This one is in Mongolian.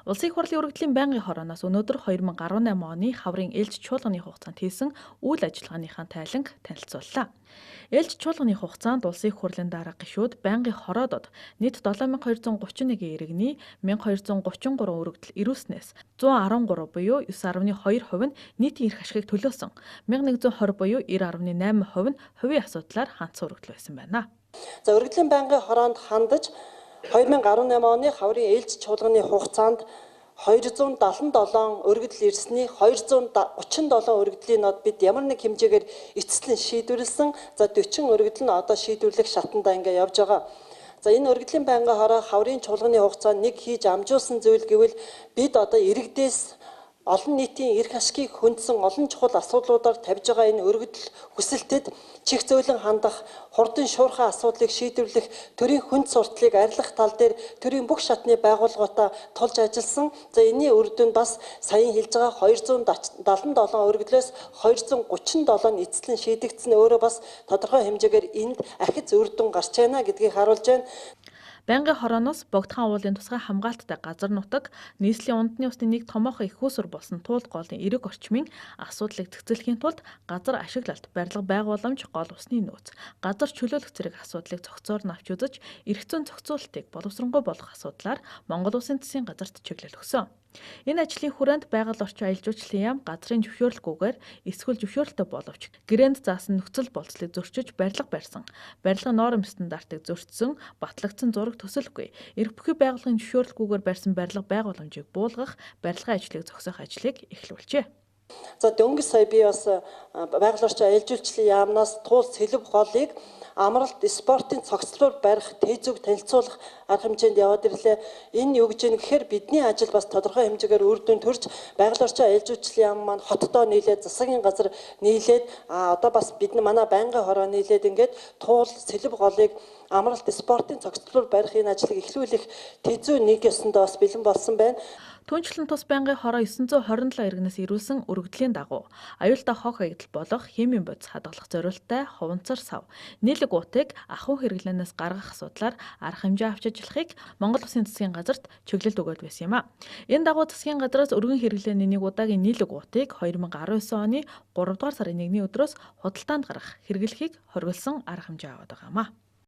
Улсын их хурлын өргөдлийн байнгын хорооноос өнөөдөр 2018 оны хаврын ээлж чуулганы хугацаанд хийсэн үйл ажиллагааныхаа тайланг танилцууллаа. Ээлж чуулганы хугацаанд улсын их хурлын дарга гишүүд байнгын хороодод нийт 7231 иргэний 1233 өргөдөл ирүүлснээс 113 буюу 9.2% нь нийтийн эрх ашигыг төлөөсөн, 1120 буюу 90.8% нь хувийн асуудлаар хандсан өргөдөл байсан байна. За өргөдлийн байнгын хороонд хандаж 2018 оны хаврын ээлж чуулганы хугацаанд 277 өргөдөл ирсний 237 өргөдлийн нод бид ямар нэг хэмжээгээр эцэслэн шийдвэрлсэн. За 40 өргөдөл нь одоо шийдвэрлэх шатандаа ингээ явж байгаа. За энэ өргөдлийн байнгын хороо хаврын чуулганы хугацаанд нэг хийж амжуулсан зүйл гэвэл бид одоо иргэдээс олон нийтийн эрх ашигыг хөндсөн олон чухал асуудлуудаар тавьж байгаа энэ өргөдөл хүсэлтэд чих зөөлөн хандах, хурдан шуурхай асуудлыг шийдвэрлэх, төрийн хүнд сурталыг арилгах тал дээр төрийн бүх шатны байгууллагуудаа тулж ажилласан. За энэний үр дүн бас саяхан хэлж байгаа 277 өргөдлөөс 237 нь эцэслэн шийдэгдсэн нь өөрөө бас тодорхой хэмжээгээр энд ахиц үр дүн гарч байна гэдгийг харуулж байна. Байнгын хорооноос Богдхан уулын тусгай хамгаалттай газар нутаг, нийслэлийн унтны усны нэг томоохон их усүр болсон туулд голын эрэг орчмын асуудлыг цэгцлэхийн тулд газар ашиглалт, барилга байгууламж, гол усны нөөц, газар чөлөөлөх зэрэг асуудлыг цогцоор нь авч үзэж, эрх зүйн зохицуулалтыг боловсронгуй болгох асуудлаар Монгол Улсын засгийн газарт чиглэл өгсөн. Энэ ажлын хүрээнд байгаль орчин аялал жуулчлалын яам газрын зөвшөөрлгүйгээр эсвэл зөвшөөрөлтэй боловч гэрээнд заасан нөхцөл болцлыг зөрчиж барилга барьсан, барилгын норм стандартыг зөрчсөн, батлагдсан зураг төсөлгүй, эрх бүхий байгууллагын зөвшөөрлгүйгээр барьсан барилга байгууламжийг буулгах, барилгын ажлыг зогсоох ажлыг эхлүүлжээ. За дөнгөж сая би бас байгаль орчин аялал жуулчлалын яамнаас туул сэлб голыг амралт спортын цогцлоор барих тээзүүг танилцуулах арга хэмжээнд яваад ирлээ. Энэ юу гэж юм гэхээр бидний ажил бас тодорхой хэмжээгээр үр дүн төрж байгаль орчин аялал жуулчлалын яам маань хоттоо нийлээд засгийн газар нийлээд одоо бас манай байнгын хороо нийлээд ингээд туул сэлб голыг амралт спортын цогцлоор барих энэ ажлыг эхлүүлэх тээзүү нэг ёсондоо бас бэлэн болсон байна. Түүнчлэн тус байнгын хороо 927 иргэнээс ирүүлсэн өргөдлийн дагуу аюултай хог хаягдал болох химийн бодис хадгалах зорилттой хуванцар сав нийлэг уутыг ахуй хэрэглэнээс гаргах асуудлаар арга хэмжээ авч ажиллахыг Монгол Улсын засгийн газарт чиглэлд өгөөд байсан юм а. Энэ дагуу засгийн газраас өргөн хэрэглээний нэг удаагийн нийлэг уутыг 2019 оны 3 дугаар сарын 1-ний өдрөөс худалдаанд гаргах хэрэглэхийг хориглосон арга хэмжээ аваад байгаа юм а.